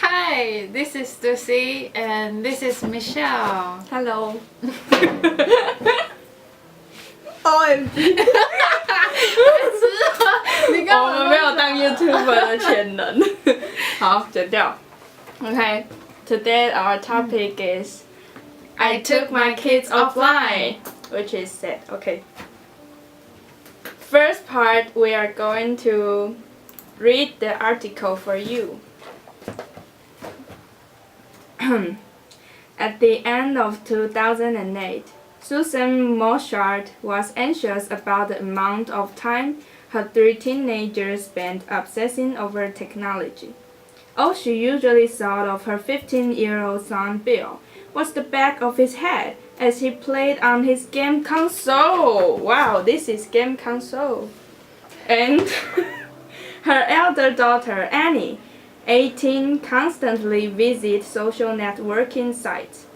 Hi, this is Lucy and this is Michelle. Hello. OMG，我们没有当 YouTuber 的潜能。好，剪掉。Okay, today our topic is I took my kids offline, which is sad. Okay. First part, we are going to read the article for you. At the end of 2008, Susan Moshart was anxious about the amount of time her three teenagers spent obsessing over technology. All she usually thought of her 15-year-old son Bill was the back of his head as he played on his game console. Wow, this is game console. And her elder daughter Annie, 18, constantly visits social networking sites,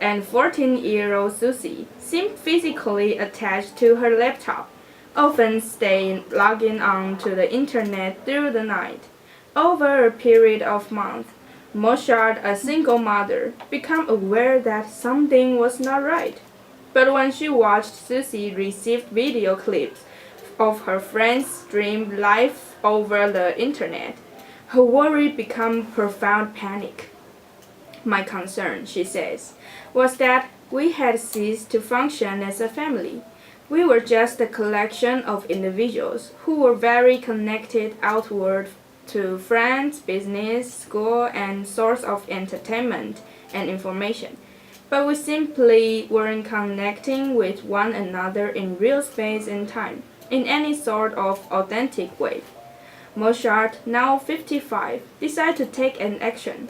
and 14-year-old Susie seemed physically attached to her laptop, often logging on to the internet through the night. Over a period of months, Moshart, a single mother, became aware that something was not right. But when she watched Susie receive video clips of her friends streamed live over the internet, her worry became profound panic. My concern, she says, was that we had ceased to function as a family. We were just a collection of individuals who were very connected outward to friends, business, school, and source of entertainment and information. But we simply weren't connecting with one another in real space and time, in any sort of authentic way. Moshart, now 55, decided to take an action.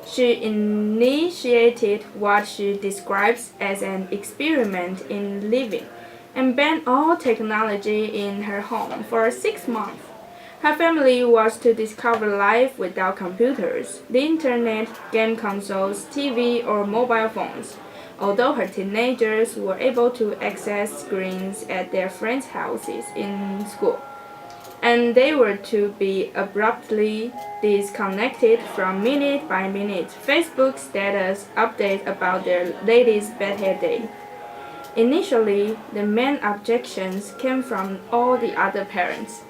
She initiated what she describes as an experiment in living and banned all technology in her home for 6 months. Her family was to discover life without computers, the internet, game consoles, TV, or mobile phones, although her teenagers were able to access screens at their friends' houses in school. And they were to be abruptly disconnected from minute-by-minute Facebook status updates about their latest bad hair day. Initially, the main objections came from all the other parents.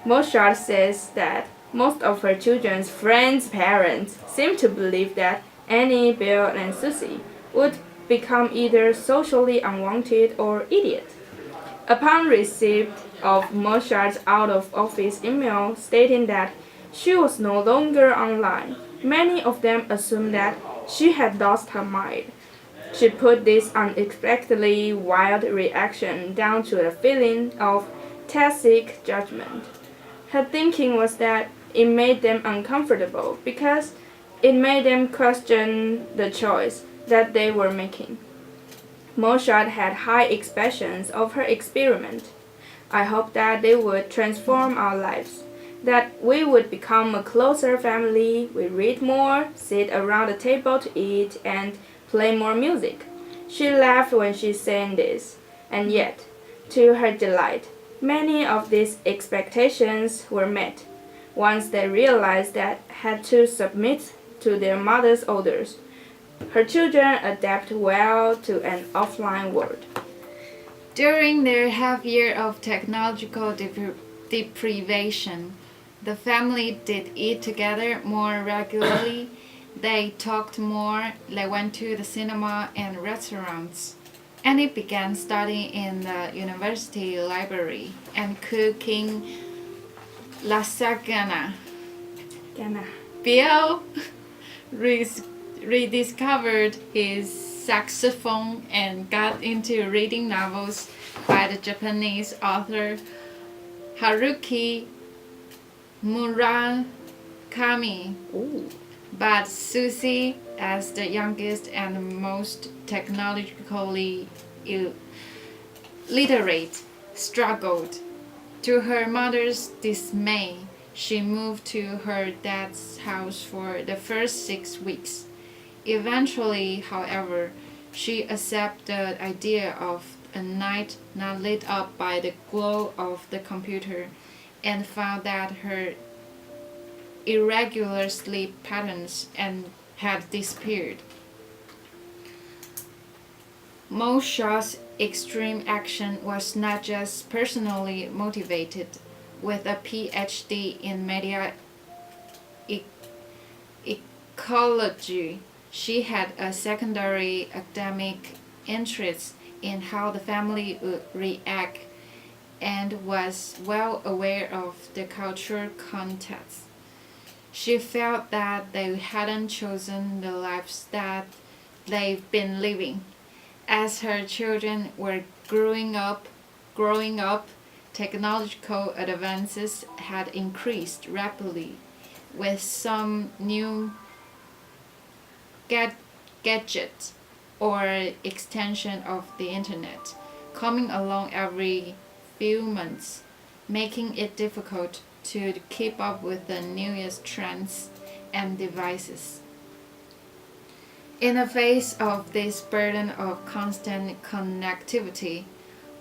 Moshart says that most of her children's friends' parents seem to believe that Annie, Bill, and Susie would become either socially unwanted or idiot. Upon receipt of Moshart's out-of-office email stating that she was no longer online, many of them assumed that she had lost her mind. She put this unexpectedly wild reaction down to a feeling of tacit judgment. Her thinking was that it made them uncomfortable because it made them question the choice that they were making. Moshart had high expectations of her experiment. I hoped that they would transform our lives, that we would become a closer family, we read more, sit around the table to eat, and play more music. She laughed when she said this, and yet, to her delight, many of these expectations were met once they realized that had to submit to their mother's orders. Her children adapt well to an offline world. During their half year of technological deprivation, the family did eat together more regularly. They talked more, they went to the cinema and restaurants. Annie began studying in the university library and cooking lasagna. Bill rediscovered his saxophone and got into reading novels by the Japanese author Haruki Murakami. Ooh. But Susie, as the youngest and most technologically literate, struggled. To her mother's dismay, she moved to her dad's house for the first 6 weeks. Eventually, however, she accepted the idea of a night not lit up by the glow of the computer and found that her irregular sleep patterns and had disappeared. Mo Shaw's extreme action was not just personally motivated. With a PhD in media ecology, she had a secondary academic interest in how the family would react and was well aware of the cultural context. She felt that they hadn't chosen the lives that they've been living. As her children were growing up, technological advances had increased rapidly, with some new gadget or extension of the internet coming along every few months, making it difficult to keep up with the newest trends and devices. In the face of this burden of constant connectivity,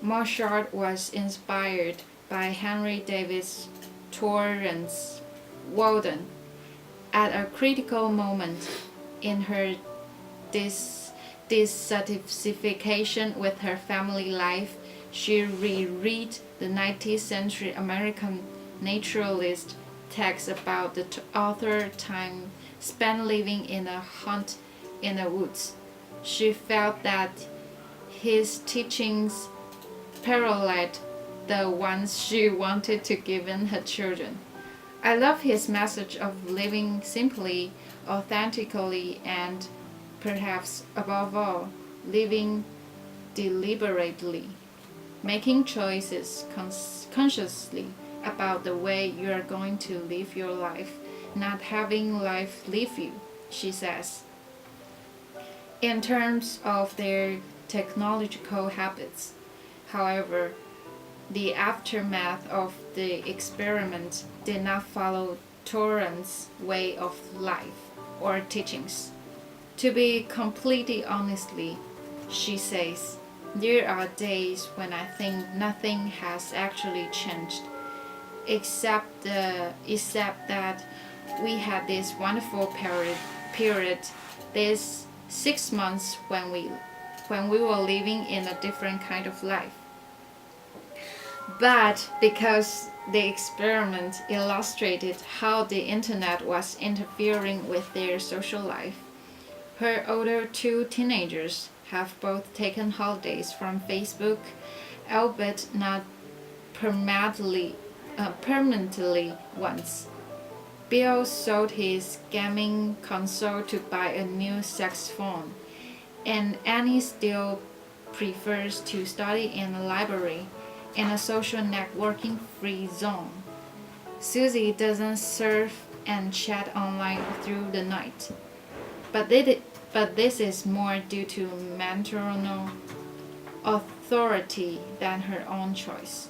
Marshall was inspired by Henry David Thoreau's Walden. At a critical moment in her dissatisfaction with her family life, she reread the 19th century American naturalist text about the author's time spent living in a hut in the woods. She felt that his teachings paralleled the ones she wanted to give in her children. I love his message of living simply, authentically, and perhaps above all, living deliberately, making choices consciously about the way you are going to live your life, not having life live you, she says. In terms of their technological habits, however, the aftermath of the experiment did not follow Thoreau's way of life or teachings. To be completely honestly, she says, there are days when I think nothing has actually changed, except that we had this wonderful period, this 6 months when we were living in a different kind of life. But because the experiment illustrated how the internet was interfering with their social life, her older two teenagers have both taken holidays from Facebook, albeit not permanently once. Bill sold his gaming console to buy a new saxophone, and Annie still prefers to study in a library in a social networking free zone. Susie doesn't surf and chat online through the night, but this is more due to maternal authority than her own choice.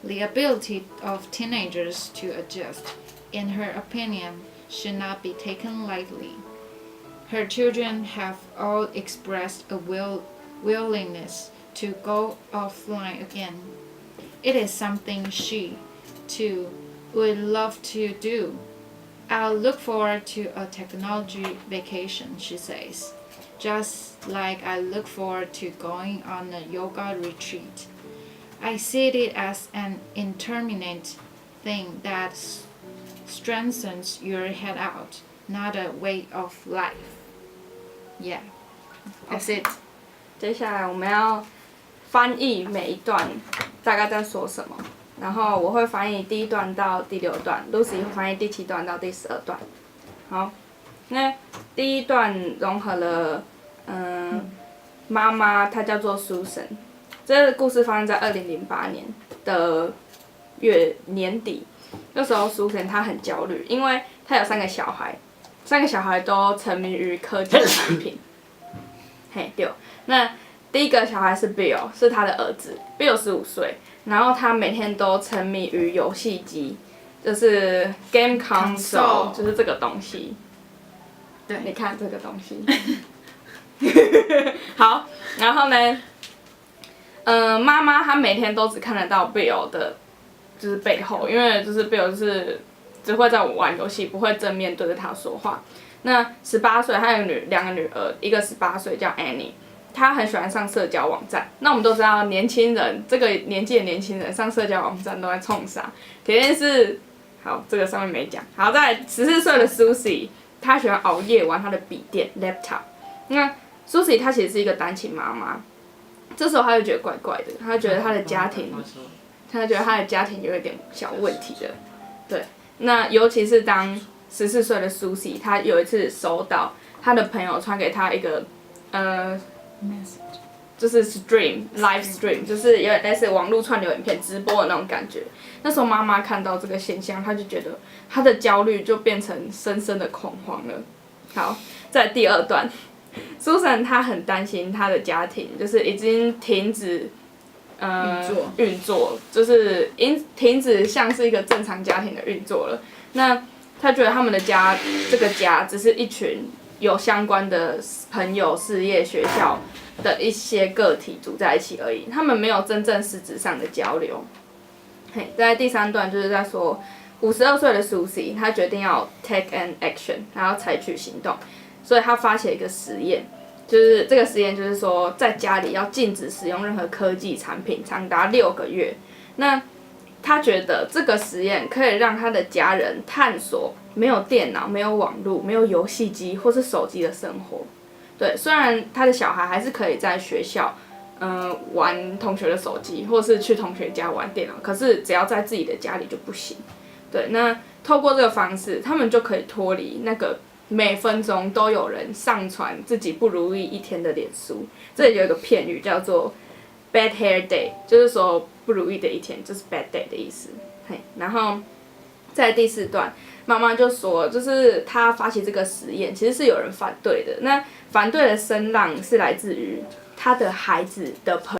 The ability of teenagers to adjust, in her opinion, should not be taken lightly. Her children have all expressed a willingness to go offline again. It is something she, too, would love to do. I'll look forward to a technology vacation, she says, just like I look forward to going on a yoga retreat. I see it as an intermittent thing that strengthens your head out, not a way of life. Yeah, that's it. 接下来我们要翻译每一段大概在说什么，然后我会翻译第1段到第6段 ，Lucy 会翻译第7段到第12段。好，那第1段融合了，妈妈她叫做 Susan， 这个故事发生在2008年的年底，那时候 Susan 她很焦虑，因为她有3个小孩，3个小孩都沉迷于科技产品。嘿，对，那第1个小孩是 Bill， 是他的儿子 ，Bill 15岁，然后他每天都沉迷于游戏机，就是 game console， 就是这个东西。对，你看这个东西。好，然后呢，妈妈她每天都只看得到 Bill 的，就是背后，因为就是 Bill 就是只会在玩游戏，不会正面对着他说话。那18岁，他有2个女儿，一个18岁叫 Annie， 她很喜欢上社交网站。那我们都知道，年轻人这个年纪的年轻人上社交网站都在冲啥？铁定是好，这个上面没讲。好，在14岁的 Susie， 她喜欢熬夜玩她的笔电 laptop。那 Susie 她其实是一个单亲妈妈，这时候她就觉得怪怪的，她觉得她的家庭，有一点小问题了。对，那尤其是当14岁的 Susie， 她有一次收到她的朋友传给她一个就是 live stream， 就是有点类似网络串流影片直播的那种感觉。那时候妈妈看到这个现象，她就觉得她的焦虑就变成深深的恐慌了。好，在第2段 ，Susan 她很担心她的家庭，就是已经停止运作，就是停止像是一个正常家庭的运作了。那她觉得他们的家，这个家只是一群有相关的朋友、事业、学校的一些个体组在一起而已，他们没有真正实质上的交流。嘿，在第3段就是在说，52岁的 Susie， 她决定要 take an action， 然后采取行动，所以她发起了一个实验，就是这个实验就是说，在家里要禁止使用任何科技产品，长达6个月。那她觉得这个实验可以让她的家人探索没有电脑、没有网络、没有游戏机或是手机的生活。对，虽然他的小孩还是可以在学校，玩同学的手机，或是去同学家玩电脑，可是只要在自己的家里就不行。对，那透过这个方式，他们就可以脱离那个每分钟都有人上传自己不如意一天的脸书。这里有一个片语叫做 "bad hair day"， 就是说不如意的一天，就是 bad day 的意思。嘿，然后在第4段。妈妈就说，就是她发起这个实验，其实是有人反对的。那反对的声浪是来自于她的孩子的朋